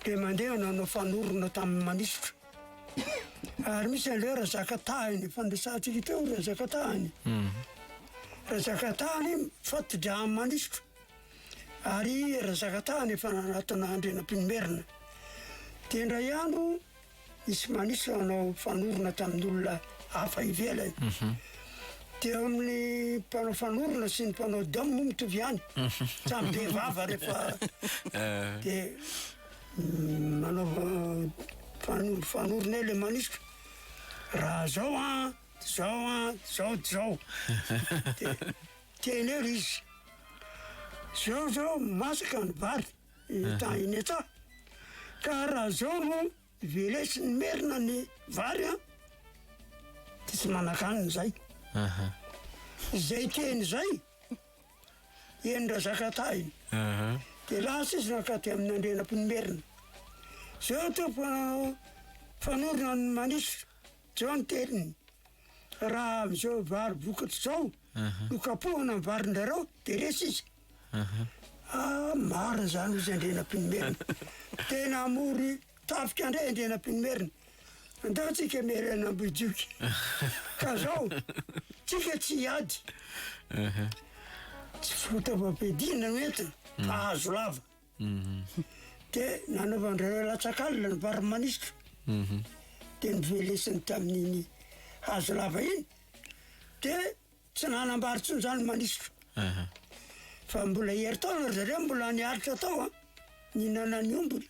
dia mandeha nanao fanorona tamin'ny manisitra. Ary misy an'ilay Razaka Tahiny fandraisantsika teo Razaka Tahiny. Razaka Tahiny fatidra amin'ny manisitra. Ary Razaka Tahiny efa nanatona andrenam-pinomerina. Dia indray andro misy manisitra nanao fanorona tamin'olona hafa ivelany. Dia amin'ny mpanao fanorona sy ny mpanao damo moa mitovy ihany. Samy behivava rehefa dia manao fanorona ilay manisitra. Raha zao zao. Teny eo izy. Zao masaka ny vary iny etsa. Ka raha zao no velesy ny merina ny vary dia tsy manan-kanina zay. Zay teny zay eny Razaka Tahiny. dia lasa izy nakady amin'ny andrenam-pinomerina zao topo fanorona ny manisitra zao ny teliny raha am'izao vary vokatra zao no kapohana ny varin-drareo dia resy izy marina zany izy andrenam-pinomerina tena amory tafika indray andrenam-pinomerina andao tsika merena ambojoky ka zao tsika tsy hiady tsy fotavam-piadina no entina fa hazo lava dia nanaovan'ireo latsakalina ny vary manisitra dia nivelesiny tamin'iny hazo lava iny dia tsy nanambaritsony zany manisitra fa mbola heritaona ry zareo mbola niaritra tao nihinana ny ombony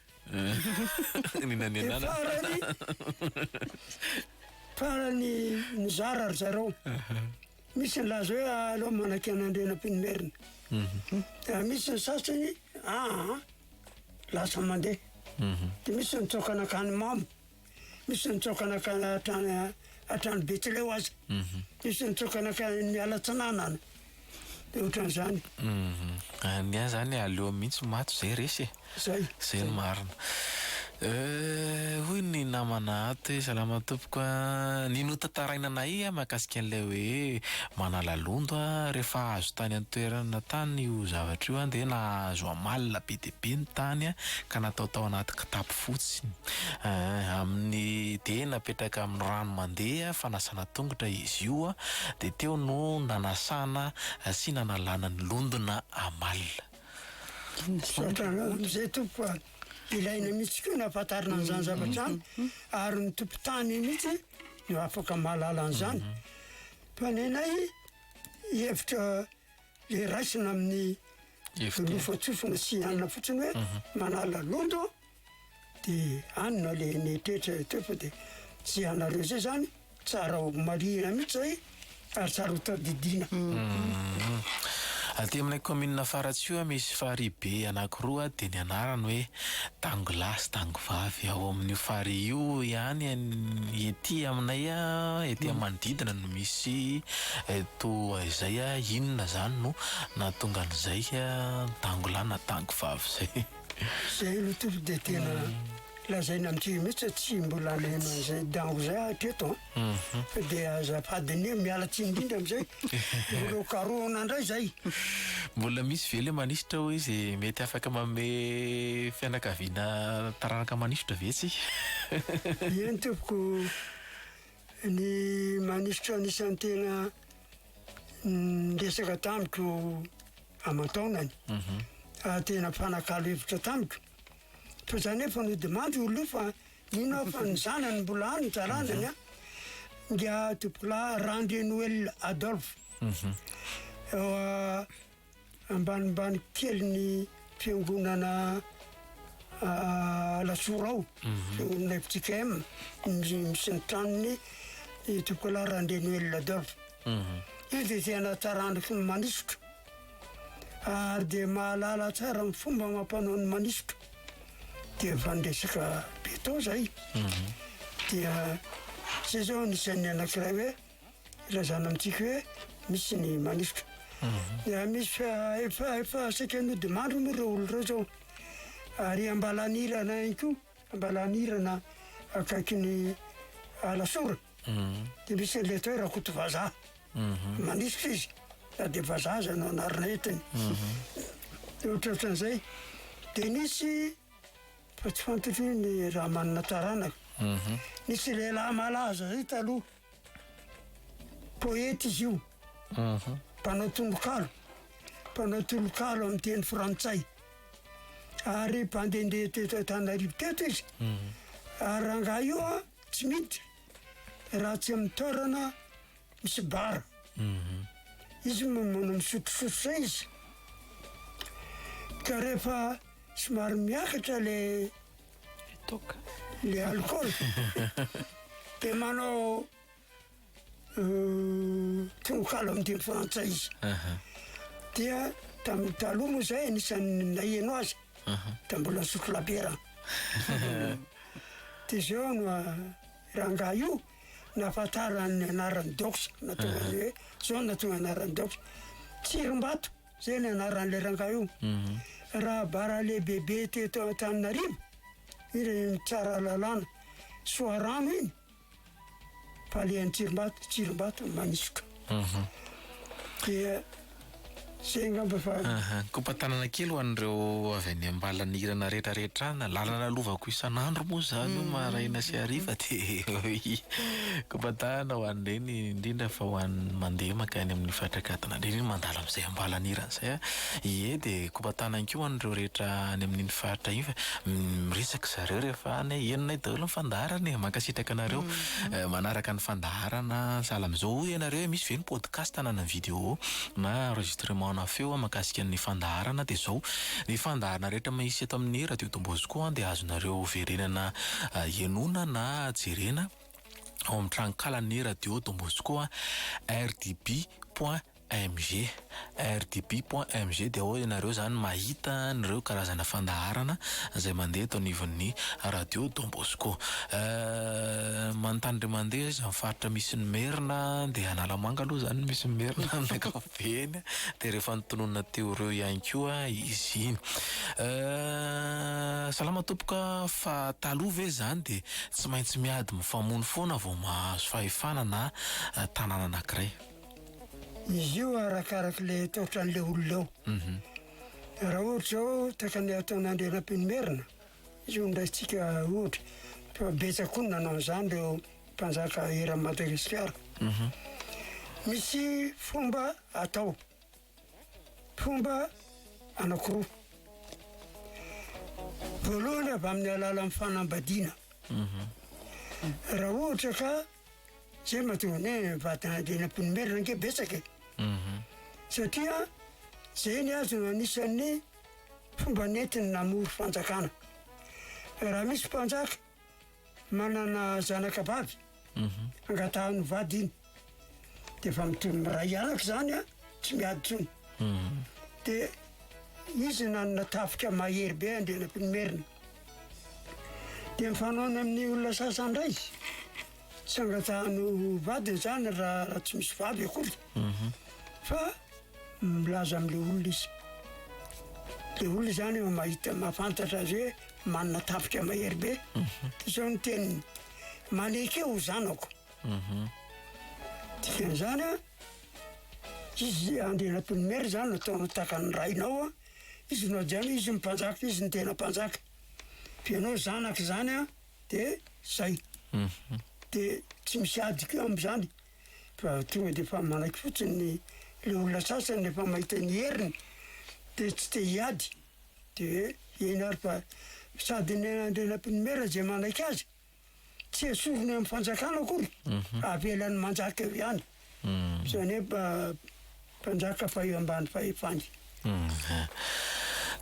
farany nizara ry zareo misy ny laza hoe aloha manaky an'andrenam-pinomerina misy ny sasany lasa mandeha dia misy nitsokanakany mamo misy nitsokanakany atrany Betleo azy misy nitsokanakany alatsinanana dia ohatran'izany nia zany aleo mihitsy mato zay resy zay ny marina hoy ny namana ato hoe salama tompoko ny notantarainanay mahakasika an'ilay hoe manalalondo rehefa azo tany an-toerana tany io zavatra io dia nahazo amalina be dia be ny tany ka nataotao anaty kitapo fotsy amin'ny dia napetraka amin'ny rano mandeha fanasana tongotra izy io dia teo no nanasana sy nanalana ny londona amalina zay tompo ilaina mihitsy koa nahafantarina an'izany zavatra any ary ny tompo-tany mihitsy no afaka mahalala an'izany fa nenay hevitra le raisina amin'ny lofatsofina sy anina fotsiny hoe manala londo dia anina le netrehitra toefa dia tsy anareo zay zany tsara ho marina mihitsy zay ary tsara ho tadidina aty aminay commune Faratsio misy fary be anankiroa dia ny anarany hoe tangola sy tangovavy ao amin'ny fary io ihany ety aminay ety manodidina no misy to izay inona zany no nahatonga an'izay tangola na tangovavy zay no topo dia tena lazaina amin'ity mihitsy tsy mbola leno an'izay dango zay hatreto fa dia azafadiny mialatsy indrindra am'izay mbola karoana indray zay mbola misy vely manisitra hoe izy mety afaka manome fianakaviana taranaka manisitra vetsy eny topoko ny manisitra anisan'ny tena resaka tamiko aman-taonany tena fanakalo hevitra tamiko fa zany efa no demandry olo fa nino fa ny zanany mbola any taranany nga topola Randre Noël Adolphe ambanimbany kely ny fiangonana Lasorao fiangonana FTKM misy ny tranony topola Randre Noël Adolphe izy dia tena taranako ny manisitra ary dia mahalala tsara ny fomba mampanao ny manisitra dia vandresaka beto zay dia zay zao nisan'ny anankiray hoe ilazana amintsika hoe misy ny manisitra dia misy efa saika no demandry moa reo olo reo zao ary ambalanirana iny koa ambalanirana akaiky ny Lasora dia misy leto hoe rakoto vazaha manisitra izy na dia vazaha zay no anarina entiny dia ohatraohatran'izay dia nisy fa tsy fantatry ny raha manana taranaka nisy lehilahy malaza zay taloha poety izy io mpanao tolokalo amin'ny teny frantsay ary mpandehandeha teto Antananarivo teto izy ary rangahy io tsy miditra raha tsy amin'ny toerana misy bara izy manao misotrosotro zay izy ka rehefa somary miakatra le alcool dia manao tolokalo amin'ny teny frantsay izy dia tamin'ny taloha moa zay anisan'ny naheno azy da mbola nisotro labiera dia zao no rangahy io nahafantarany anarany doxa natonga hoe zao natonga anarany doxa Tsirimbato zay ny anaran'le rangahy io raha bara lehibebe teto Antananarivo ire tsara lalàna Soarano iny palehan'ny Tsirimbato manisoka dia zay ngamba fa kompatanana kely ho an'ireo avy any ambalanirana rehetrarehetra na lalana lovako isan'andro moa zany maraina sy hariva dia kompatana ho an'ireny indrindra fa ho an'ny mandeha makany amin'ny fahatrakatana reny mandala amin'izay ambalanirana zay ie dia kompatana ko ho an'ireo rehetra any amin'iny fahatra iny fa miresaka zareo rehefa any enina daholo ny fandaharana mankasitraka anareo manaraka ny fandaharana sahala amin'izao ianareo misy ve ny podcast anana vidéo na enregistrement na feo makasika ny fandaharana dia zao ny fandaharana rehetra mahisy eto amin'ny radio Dombosco dia azonareo verenana ianona na jerena ao amin'ny trankalany radio Dombosco rdb.mg rdb.mg dia ao ianareo zany mahita nireo karazana fandaharana izay mandeha eto anivon'ny radio Dombosco manontany mandeha izy amin'ny faritra misy ny Merina dia Analamanga aloha zany misy ny Merina amin'ny ankapobeny dia rehefa nitonona teo ireo ihany koa izy iny salama tompoka fa taloha ve zany dia tsy maintsy miady mifamono foana vao mahazo fahefana na tanàna anankiray. Izy io arakarak'ilay taotran'ilay olona ao raha ohatra zao takany ataony Andrianampiany Merina izy io ndraitsika ohatra fa betsaka koa nanao an'izany ireo mpanjaka eran'i Madagasikara misy fomba atao fomba anankiroa voalohany avy amin'ny alalan'ny fanambadiana raha ohatra ka zay mahatonga hoe vadina Andrianampiany Merina ange betsaka satria zay ny azo anisan'ny fomba netiny namory fanjakana raha misy mpanjaka manana zanaka vavy angatahany vady iny dia efa miray anaka zany tsy miady tsony dia izy nanana tafika mahery be Andrianampiany Merina dia mifanaony amin'ny olona sasany ray tsy angatahany vadiny zany raha tsy misy vavy akory fa milaza amin'ilay olona izy le olona zany mahita mahafantatra azy hoe manana tafika mahery be zao ny teniny maneky eo zanako dikan'izany izy Andrianampiany Merina zany nataony takany rainao izy nao zany izy mpanjaka izy ny tena mpanjaka fianao zanaka zany dia zay dia tsy misy adiko amin'izany fa tonga dia efa manaiky fotsiny le olona sasany efa mahita ny heriny dia tsy te hiady dia eny ary fa sady ny Andrianampiany Merina zay manaiky azy tsy esorony amin'ny fanjakana akory avelany manjaka eo ihany zany hoe mpanjaka fa eo ambany fahefany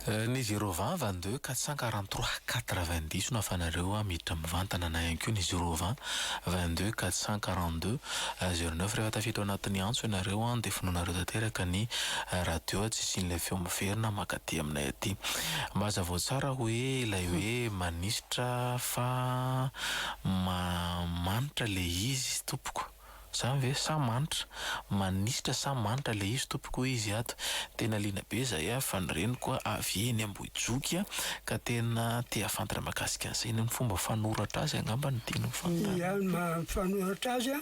ny 020 22 443 90 no afanareo miditra mivantana na ihany koa ny 020 22 442 09 rehefa tafiditra anatin'ny antso ianareo dia fononareo tanteraka ny radio tsy isian'ilay feo miverina makaty aminay aty mba hazavao tsara hoe ilay hoe manisitra fa manitra le izy tompoko zany ve sa manitra manisitra sa manitra le izy tompoko izy ato tena liana be zay fa nyreny koa avy eny Ambohijoky ka tena te afantatra makasika an'izay ny fomba fanoratra azy angamba ny tiany fantara fanoratra azy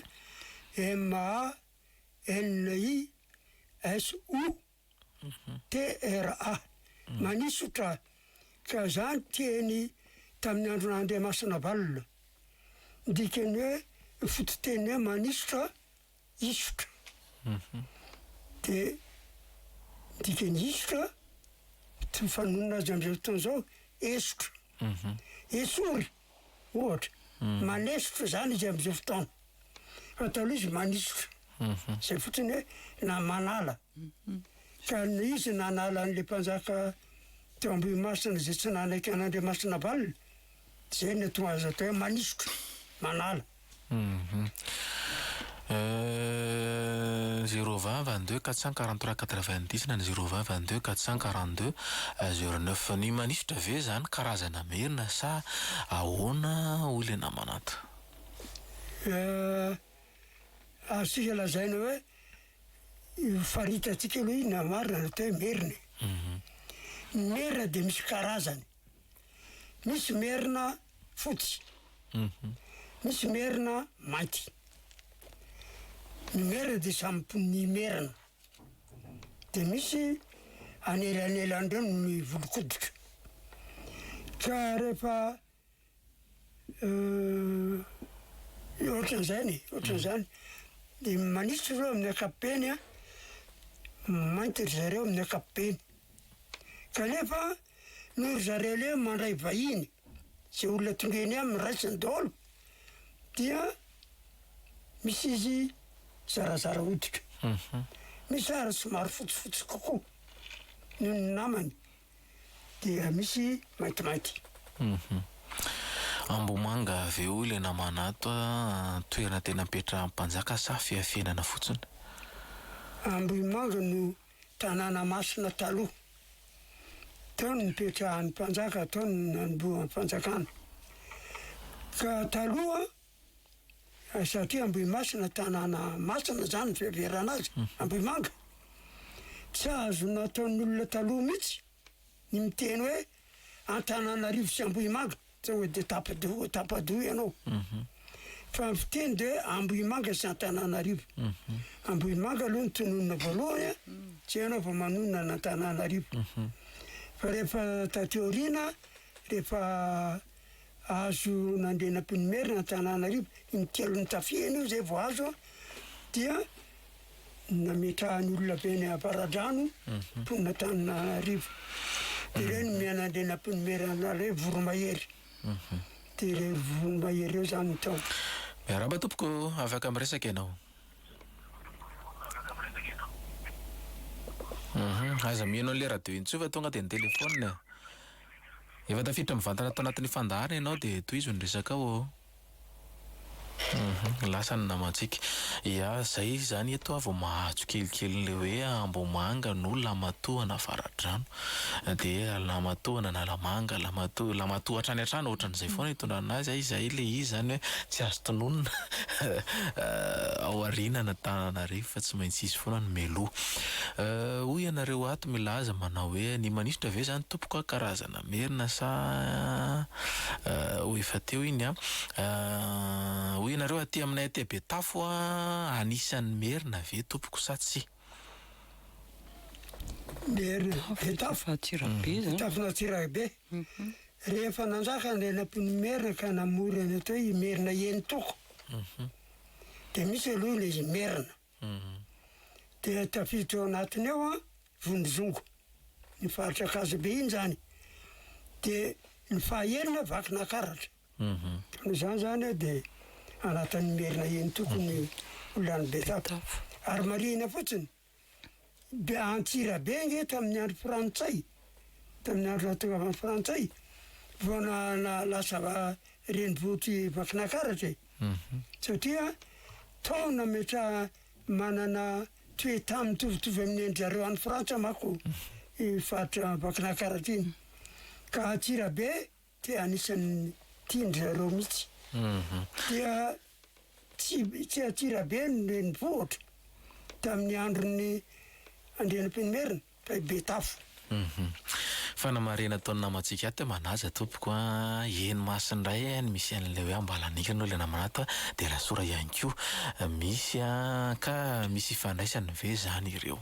MANISOTRA manisotra ka zany tiany tamin'ny andron'Andriamasina valona dikany hoe fototeny hoe manisotra isotra dia dikany isotra fanonona azy amin'izao fotoana zao esotra esory ohatra manesotra zany izy amin'izao fotoana fa taloha izy manisotra zay fotsiny hoe na manala ka izy nanala an'le mpanjaka teo Ambohimasina zay tsy nanaiky an'Andriamasina valona zay ny tonga azy atao hoe manisotra manala 020 22 443 90 na ny 020 22 442 09 ny manisotra ve zany karazana merina sa ahoana olana manata asika lazaina hoe faritatsika aloha iny marina natao hoe merina ny merina dia misy karazany. Misy merina fotsy, misy merina mainty. Ny merina dia sampon'ny merina, dia misy anelanelandreo ny volokoditra. Ka rehefa ohatran'izany dia manisitry reo amin'ny ankapobeny mainty ry zareo amin'ny ankapobeny. Kanefa noho ry zareo le mandray vahiny zay olona tongeny amin'ny raisiny daholo dia misy izy zarazara hoditra, misy ary somary fotsifotsy kokoa noho ny namany, dia misy maintimainty. Ambomanga aveo ilay namanato toerana tena petra mpanjaka sa fiafenana fotsiny? Ambomanga no tanàna masina taloha. Tao no nipetrahan'ny mpanjaka, tao no nanombohan'ny mpanjakana. Ka taloha satria Ambohimasina tanàna masina zany fiaverana azy, Ambohimanga. Tsy azo nataon'olona taloha mihitsy ny miteny hoe Antananarivo sy Ambohimanga, tsy hoe dia tapadoha ianao. Fa fiteny dia Ambohimanga sy Antananarivo. Ambohimanga aloha ny tononona voalohany, tsy ianao va manonona ny Antananarivo. Fa rehefa tateoriana, rehefa azo nandena-pinimerina Antananarivo, iny telony tafiana io zay vao azo, dia nametrahan'ny olona beny Ambaradrano mponina Antananarivo. Dia ireny mianandena-pinimerana hoe Voromahery. Dia re Voromahery eo zany tao. Miarahaba tompoko, afaka miresaka ianao. Aza mihainao le radio iny tsoa fa tonga dia ny telefona. Efa tafiditra mivantana tao anatin'ny fandaharana ianao dia toy izy ny resaka ao. Lasa ny namantsika. Ia, zay zany eto avy mahazo kelikely le hoe Ambomanga no Lamatoana Avaradrano. Dia Lamatoana na Lamanga, Lamatoa hatrany hatrany ohatran'izay foana hitondrana azy. Izay le izy zany hoe tsy azo tononona ao aoriana Antananarivo fa tsy maintsy izy foana ny meloa. Hoy ianareo ato milaza manao hoe ny manisitra ve zany tompoko karazana merina sa ho efa teo iny hoy ianareo aty aminay aty Betafo anisan'ny merina ve tompoko sa tsy? Merina Betafo Tsirabe zany. Betafo Tsirabe. Rehefa nanjaka andena-pony merina ka namory any atao hoe merina Henitoko. Dia misy aloha ilay izy merina. Dia tafiditra ao anatiny ao Vondrozongo, ny faritra Akazobe iny zany. Dia ny fahaenina vakina karatra. Zany zany dia anatin'ny merina Henitoko ny olona Betafo. Ary marina fotsiny Antsirabe nge tamin'ny andro frantsay, tamin'ny andro natongavany frantsay, vao lasa renivohitry vakina karatra. Satria tao nametra manana toeta mitovitovy amin'ny endry-zareo any Frantsa mako faritra vakina karatra iny. Ka Antsirabe dia anisan'ny tiandry zareo mihitsy. Dia tsy Antsirabe ny renivohitra tamin'ny andron'ny andena-pinimerina fa Betafo. Fanamarena taon'ny namantsika ato manaja tompoko eny masindray misy an'ilay hoe Ambalanika no le namanato dia Rasora ihany koa misy ka misy ifandraisany ve zany ireo?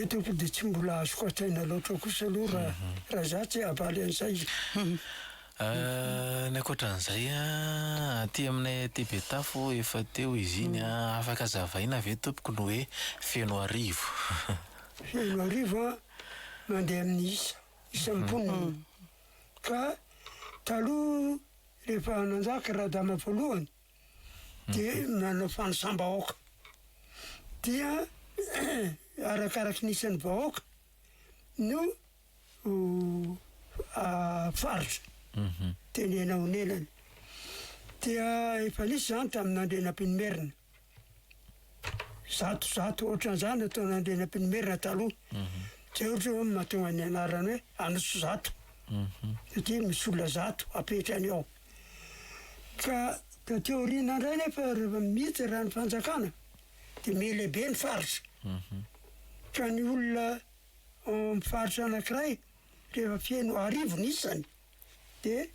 Tompo dia tsy mbola azoko atsaina loatra kosa aloha raha za tsy avaly an'izay. Ny ankoatran'izay aty aminay aty Betafo efa teo izy iny afaka zavaina ve tompoko no hoe feno arivo? Feno arivo mandeha amin'ny isa mponina. Ka taloha rehefa nanjaka Radama voalohany dia nanao fanosambahoaka. Dia arakaraky nisan'ny vahoaka no faritra tenena honelany. Dia efa nisy zany tamin'ny andena-pinimerina. Zato ohatran'izany atao andena-pinimerina taloha. Tsy ohatra hoe mahatonga ny anarany hoe Anoso Zato. Satria misy olona zato apetrany ao. Ka teoriana indray nefa rehefa mihitsy raha ny fanjakana dia melehibe ny faritra. Ka ny olona amin'ny faritra anankiray rehefa feno arivo nisany dia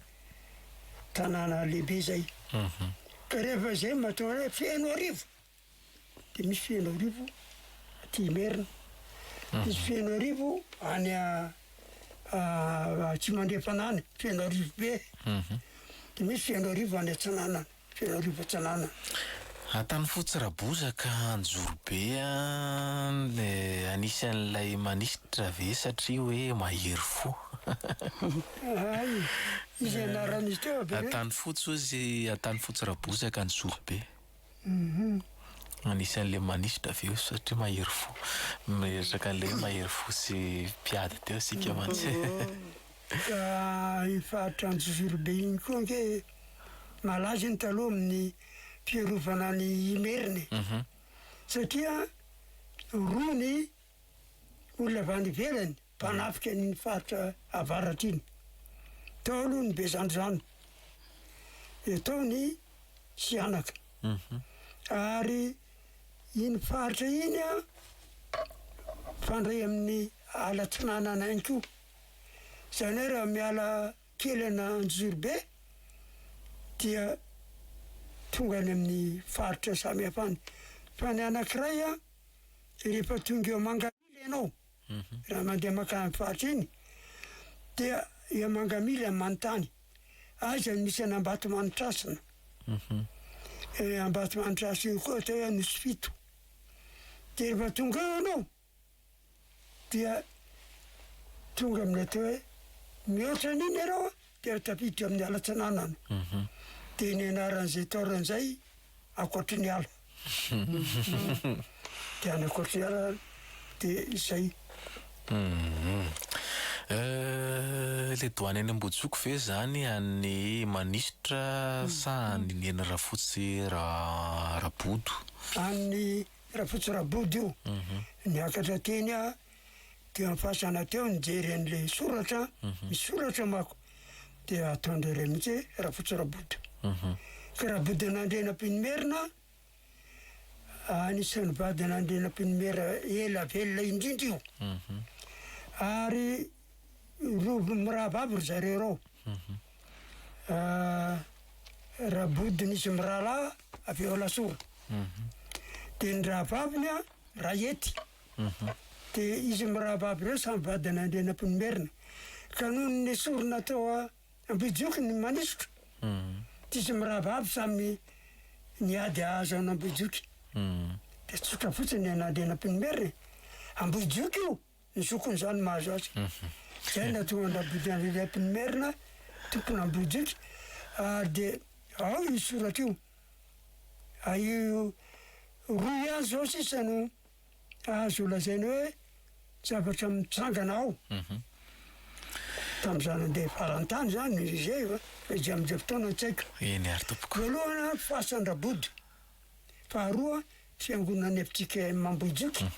tanàna lehibe zay. Ka rehefa zay mahatonga hoe feno arivo dia misy feno arivo aty Merina, misy feno arivo any tsy mandrefanany feno arivo be, dia misy feno arivo any Antsananana, feno arivo Antsananana. Atany Fotsirabozaka Anjorobe anisan'ilay manisitra ve satria hoe mahery fo? Ay, izy anaran'izy teo be. Atany Fotsy ozy Atany Fotsirabozaka Anjorobe. Anisan'ilay manisitra ve satria mahery fo? Miresaka an'ilay mahery fo sy mpiady teo sika mantsy. Faritra Anjorobe iny koa nke malaza iny taloha amin'ny fiarovana ny Merina. Satria rony olona avy any ivelany mpanafika ny faritra avaratra iny. Tao aloha ny Bezandrano, tao ny Sianaka. Ary iny faritra iny fandray amin'ny ala Tsinanana iny koa. Zany hoe raha miala kely Anjorobe dia tonga any amin'ny faritra samy hafa any. Fa ny anankiray rehefa tonga eo Mangamila ianao, raha mandeha makany amin'ny faritra iny, dia eo Mangamila amin'ny manontany, aza misy any Ambatomanitrasina. Ambatomanitrasina io koa atao hoe Anosifito. Dia rehefa tonga eo ianao dia tonga amin'ny atao hoe mihoatra n'iny ianao dia tafiditra amin'ny ala Tsananana. Dia ny anaran'izay taoran'izay Akoatry ny ala. Dia any Akoatry ny ala dia izay. Le doany any Ambojoko ve zany any manisitra sa any Neny Rafotsy Rabodo? Any Rafotsy Rabodo io. Niakatra teny dia mifasana teo nijery an'ilay soratra, misy soratra mako. Dia ataon'ireo mihitsy Rafotsy Rabodo. Ka Rabodo nandrenam-piny Merina, anisan'ny vady nandrenam-piny Merina ela velona indrindra io. Ary rovo mirahaba ry zareo rao. Rabodo nisy mirahalahy avy eo Lasora. Dia ny rahavaviny Rahety. Dia izy mirahaba ireo samy vady nandrenam-piny Merina. Ka noho ny sorona tao Ambojoko ny manisitra. Izy mirahaba samy niady azo ao Ambojoky. Dia tsotra fotsiny nandrenam-piny Merina. Ambojoky io ny zokon'izany mahazo azy. Zay natonga Rabodo nandrenam-piny Merina, tompony Ambojoky. Dia ao io soratra io. Io roy azy zao sisa no azo lazainy hoe zavatra mitsangana ao. Tamin'izany andeha farantany zany izay izy amin'izay fotoana tsy haiko. Eny ary tompoko. Voalohany fasan'ny Rabodo, faharoa fiangonana efitsika Ambojoky.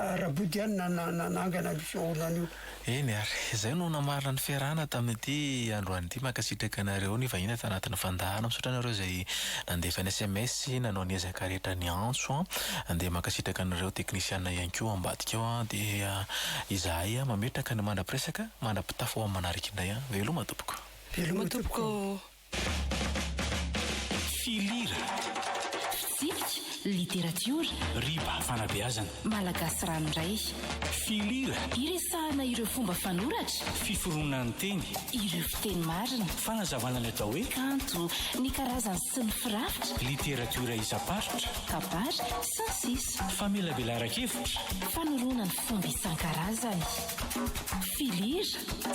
Rabodo ihany nanangana ny fiangonana io. Eny ary izay no namarina ny fiarahana tamin'ity androany ity. Mankasitraka anareo ny vahiny tanatin'ny fandahana. Misaotra anareo izay nandefa ny SMS nanao ny ezaka rehetra ny antso. Andeha mankasitraka anareo teknisiana ihany koa ambadika ao. Dia izahay mametraka ny mandrapiresaka mandrapitafo amin'ny manarika indray. Veloma tompoko. Veloma tompoko. Filira, Fitsipika, literatiora, riba fanabeazana, malagasy ranoray, filira, iresahana ireo fomba fanoratra, fiforonana teny, ireo fiteny marina, fanazavana ny atao hoe kanto, ny karazany sy ny firafitra, literatiora isamparitra, kabary sy ny sisa, famelabelara-kevitra, fanorona ny fomba isan-karazany. Filira,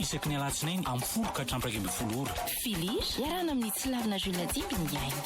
isaky ny alatsinainy amin'ny 10 ka hatramin'ny 20 ora. Filira, iarana amin'ny Tsilavina Julia Dibiny aina.